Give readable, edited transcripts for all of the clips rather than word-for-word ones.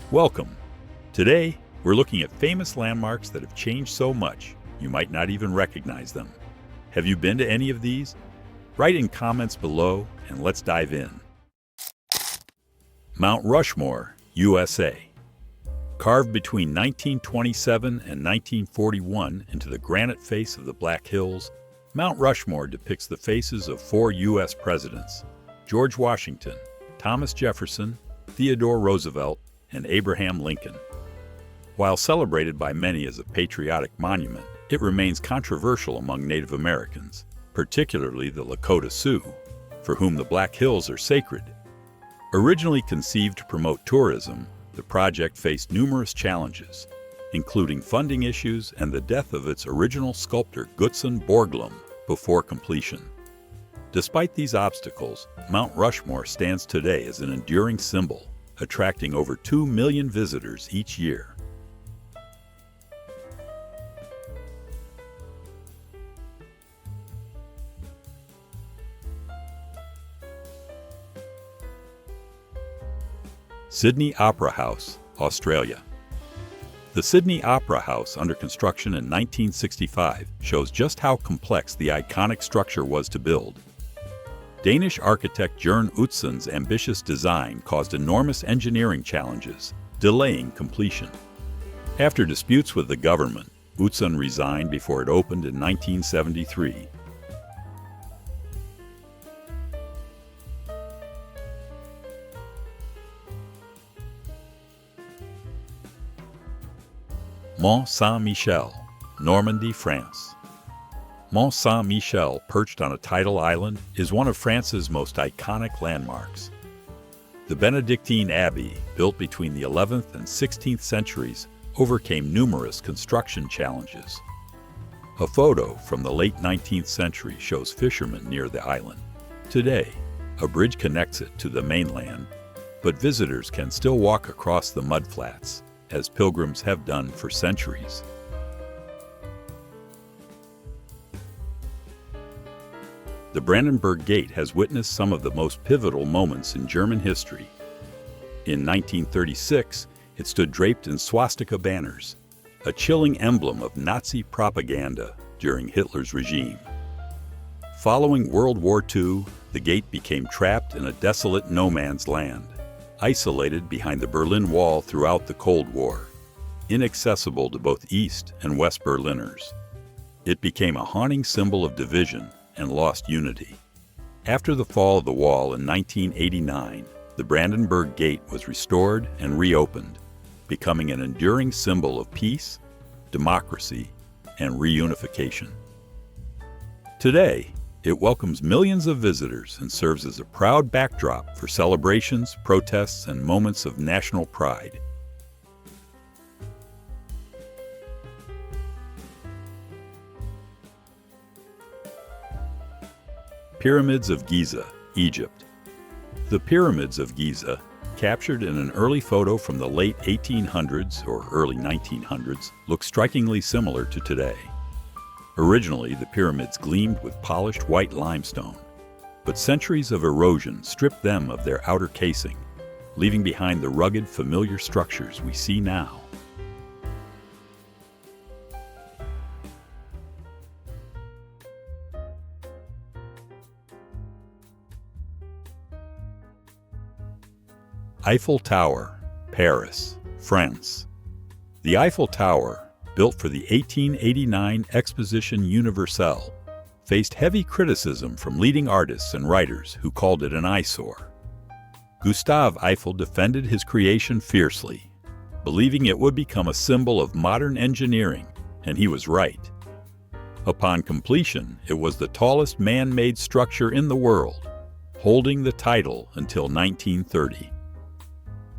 Welcome. Today, we're looking at famous landmarks that have changed so much you might not even recognize them. Have you been to any of these? Write in comments below and let's dive in. Mount Rushmore, USA. Carved between 1927 and 1941 into the granite face of the Black Hills, Mount Rushmore depicts the faces of 4 U.S. presidents: George Washington, Thomas Jefferson, Theodore Roosevelt, and Abraham Lincoln. While celebrated by many as a patriotic monument, it remains controversial among Native Americans, particularly the Lakota Sioux, for whom the Black Hills are sacred. Originally conceived to promote tourism, the project faced numerous challenges, including funding issues and the death of its original sculptor Gutzon Borglum before completion. Despite these obstacles, Mount Rushmore stands today as an enduring symbol, attracting over 2 million visitors each year. Sydney Opera House, Australia. The Sydney Opera House, under construction in 1965, shows just how complex the iconic structure was to build. Danish architect Jørn Utzon's ambitious design caused enormous engineering challenges, delaying completion. After disputes with the government, Utzon resigned before it opened in 1973. Mont Saint-Michel, Normandy, France. Mont Saint-Michel, perched on a tidal island, is one of France's most iconic landmarks. The Benedictine Abbey, built between the 11th and 16th centuries, overcame numerous construction challenges. A photo from the late 19th century shows fishermen near the island. Today, a bridge connects it to the mainland, but visitors can still walk across the mudflats, as pilgrims have done for centuries. The Brandenburg Gate has witnessed some of the most pivotal moments in German history. In 1936, it stood draped in swastika banners, a chilling emblem of Nazi propaganda during Hitler's regime. Following World War II, the gate became trapped in a desolate no-man's land, isolated behind the Berlin Wall throughout the Cold War, inaccessible to both East and West Berliners. It became a haunting symbol of division and lost unity. After the fall of the wall in 1989, the Brandenburg Gate was restored and reopened, becoming an enduring symbol of peace, democracy, and reunification. Today, it welcomes millions of visitors and serves as a proud backdrop for celebrations, protests, and moments of national pride. Pyramids of Giza, Egypt. The Pyramids of Giza, captured in an early photo from the late 1800s or early 1900s, look strikingly similar to today. Originally, the pyramids gleamed with polished white limestone, but centuries of erosion stripped them of their outer casing, leaving behind the rugged, familiar structures we see now. Eiffel Tower, Paris, France. The Eiffel Tower, built for the 1889 Exposition Universelle, faced heavy criticism from leading artists and writers who called it an eyesore. Gustave Eiffel defended his creation fiercely, believing it would become a symbol of modern engineering, and he was right. Upon completion, it was the tallest man-made structure in the world, holding the title until 1930.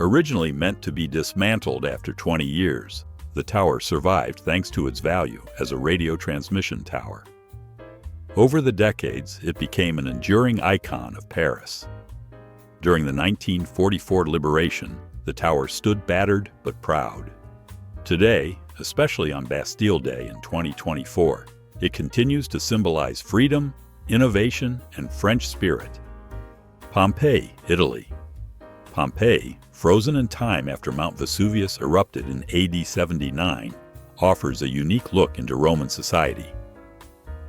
Originally meant to be dismantled after 20 years, the tower survived thanks to its value as a radio transmission tower. Over the decades, it became an enduring icon of Paris. During the 1944 liberation, the tower stood battered but proud. Today, especially on Bastille Day in 2024, it continues to symbolize freedom, innovation, and French spirit. Pompeii, Italy. Pompeii, frozen in time after Mount Vesuvius erupted in AD 79, offers a unique look into Roman society.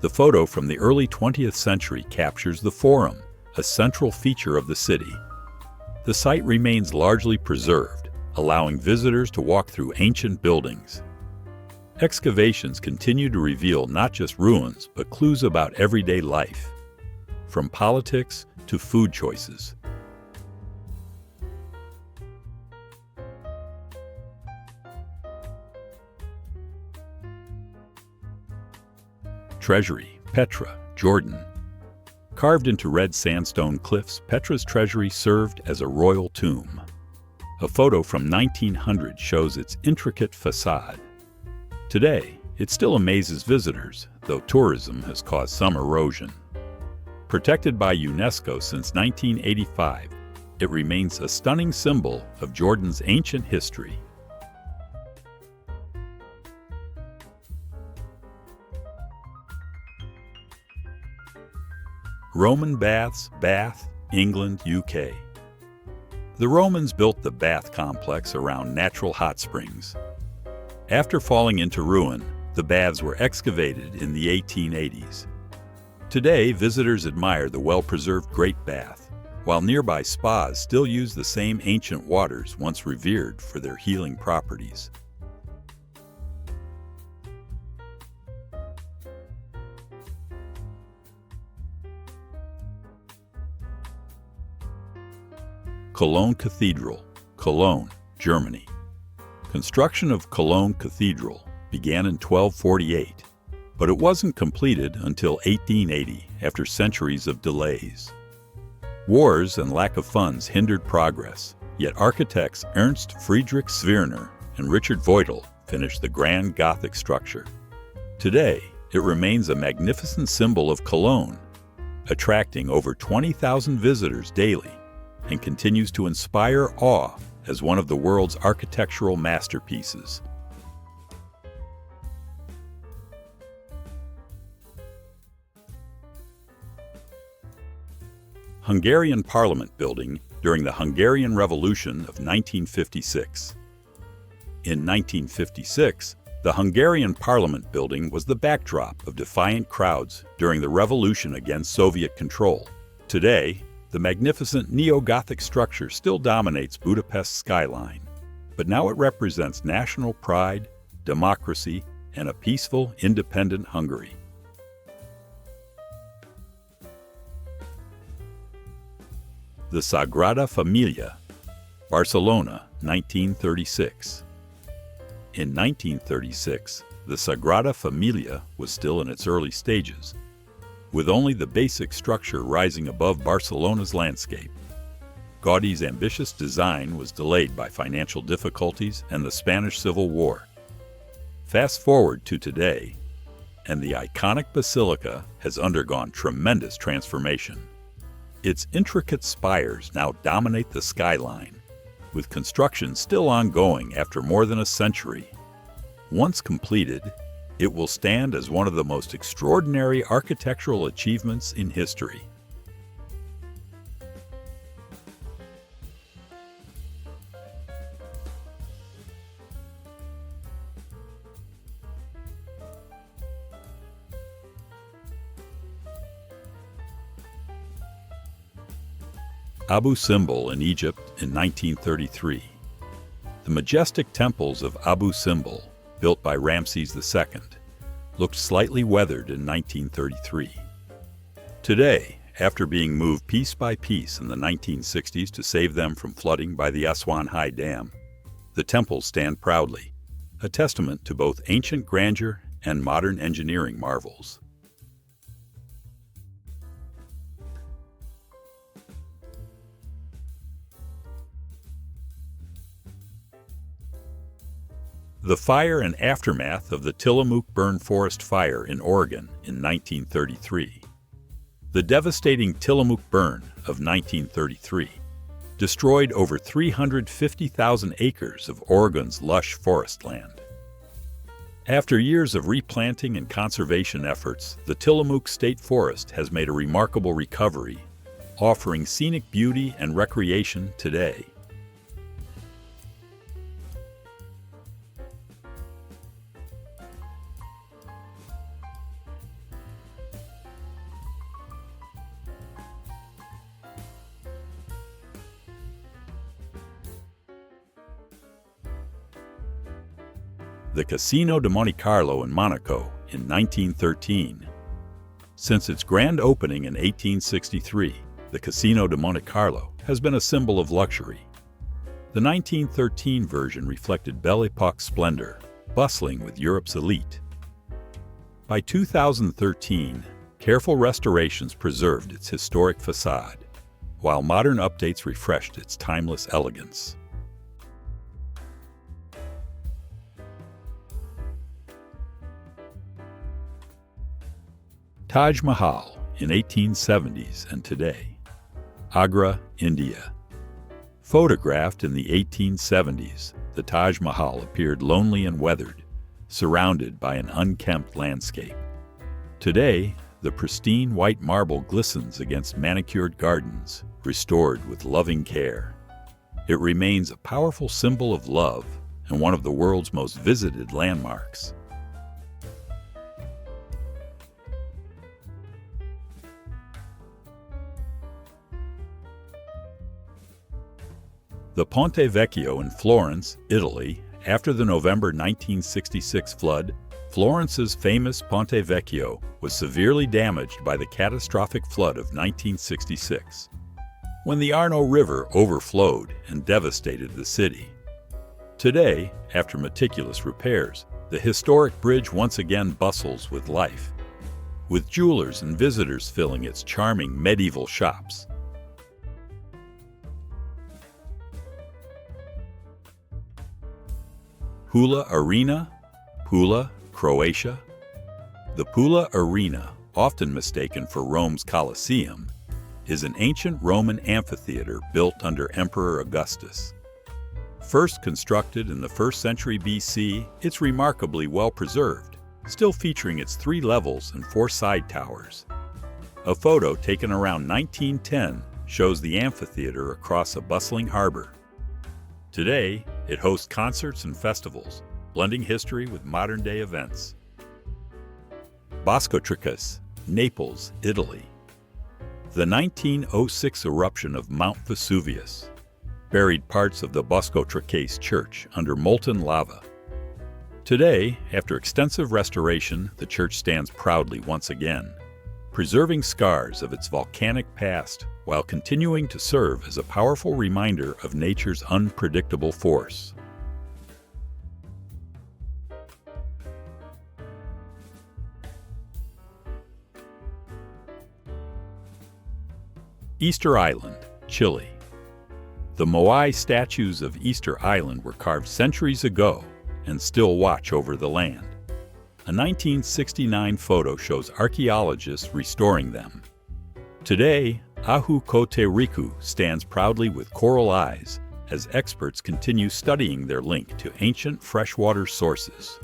The photo from the early 20th century captures the Forum, a central feature of the city. The site remains largely preserved, allowing visitors to walk through ancient buildings. Excavations continue to reveal not just ruins, but clues about everyday life, from politics to food choices. Treasury, Petra Jordan. Carved into red sandstone cliffs, Petra's treasury served as a royal tomb. A photo from 1900 shows its intricate facade. Today, it still amazes visitors, though tourism has caused some erosion. Protected by UNESCO since 1985, it remains a stunning symbol of Jordan's ancient history. Roman baths, Bath, England, UK. The Romans built the bath complex around natural hot springs. After falling into ruin, the baths were excavated in the 1880s. Today, visitors admire the well-preserved Great Bath, while nearby spas still use the same ancient waters once revered for their healing properties. Cologne Cathedral, Cologne, Germany. Construction of Cologne Cathedral began in 1248, but it wasn't completed until 1880 after centuries of delays. Wars and lack of funds hindered progress, yet architects Ernst Friedrich Zwirner and Richard Voitel finished the grand Gothic structure. Today, it remains a magnificent symbol of Cologne, attracting over 20,000 visitors daily, and continues to inspire awe as one of the world's architectural masterpieces. Hungarian Parliament building during the Hungarian Revolution of 1956. In 1956, the Hungarian Parliament building was the backdrop of defiant crowds during the revolution against Soviet control. Today, the magnificent neo-Gothic structure still dominates Budapest's skyline, but now it represents national pride, democracy, and a peaceful, independent Hungary. The Sagrada Familia, Barcelona, 1936. In 1936, the Sagrada Familia was still in its early stages, with only the basic structure rising above Barcelona's landscape. Gaudi's ambitious design was delayed by financial difficulties and the Spanish Civil War. Fast forward to today, and the iconic basilica has undergone tremendous transformation. Its intricate spires now dominate the skyline, with construction still ongoing after more than a century. Once completed, it will stand as one of the most extraordinary architectural achievements in history. Abu Simbel in Egypt in 1933. The majestic temples of Abu Simbel, built by Ramses II, looked slightly weathered in 1933. Today, after being moved piece by piece in the 1960s to save them from flooding by the Aswan High Dam, the temples stand proudly, a testament to both ancient grandeur and modern engineering marvels. The fire and aftermath of the Tillamook Burn Forest Fire in Oregon in 1933. The devastating Tillamook Burn of 1933 destroyed over 350,000 acres of Oregon's lush forest land. After years of replanting and conservation efforts, the Tillamook State Forest has made a remarkable recovery, offering scenic beauty and recreation today. the Casino de Monte Carlo in Monaco in 1913. Since its grand opening in 1863, the Casino de Monte Carlo has been a symbol of luxury. The 1913 version reflected Belle Epoque splendor, bustling with Europe's elite. By 2013, careful restorations preserved its historic facade, while modern updates refreshed its timeless elegance. Taj Mahal in 1870s and today. Agra, India. Photographed in the 1870s, the Taj Mahal appeared lonely and weathered, surrounded by an unkempt landscape. Today, the pristine white marble glistens against manicured gardens, restored with loving care. It remains a powerful symbol of love and one of the world's most visited landmarks. The Ponte Vecchio in Florence, Italy. After the November 1966 flood, Florence's famous Ponte Vecchio was severely damaged by the catastrophic flood of 1966, when the Arno River overflowed and devastated the city. Today, after meticulous repairs, the historic bridge once again bustles with life, with jewelers and visitors filling its charming medieval shops. Pula Arena, Pula, Croatia. The Pula Arena, often mistaken for Rome's Colosseum, is an ancient Roman amphitheater built under Emperor Augustus. First constructed in the 1st century BC, it's remarkably well preserved, still featuring its 3 levels and 4 side towers. A photo taken around 1910 shows the amphitheater across a bustling harbor. Today, it hosts concerts and festivals, blending history with modern-day events. Boscot, Tracase, Naples, Italy. The 1906 eruption of Mount Vesuvius buried parts of the Boscot Tracase church under molten lava. Today, after extensive restoration, the church stands proudly once again, preserving scars of its volcanic past while continuing to serve as a powerful reminder of nature's unpredictable force. Easter Island, Chile. The Moai statues of Easter Island were carved centuries ago and still watch over the land. A 1969 photo shows archaeologists restoring them. Today, Ahu Kote Riku stands proudly with coral eyes as experts continue studying their link to ancient freshwater sources.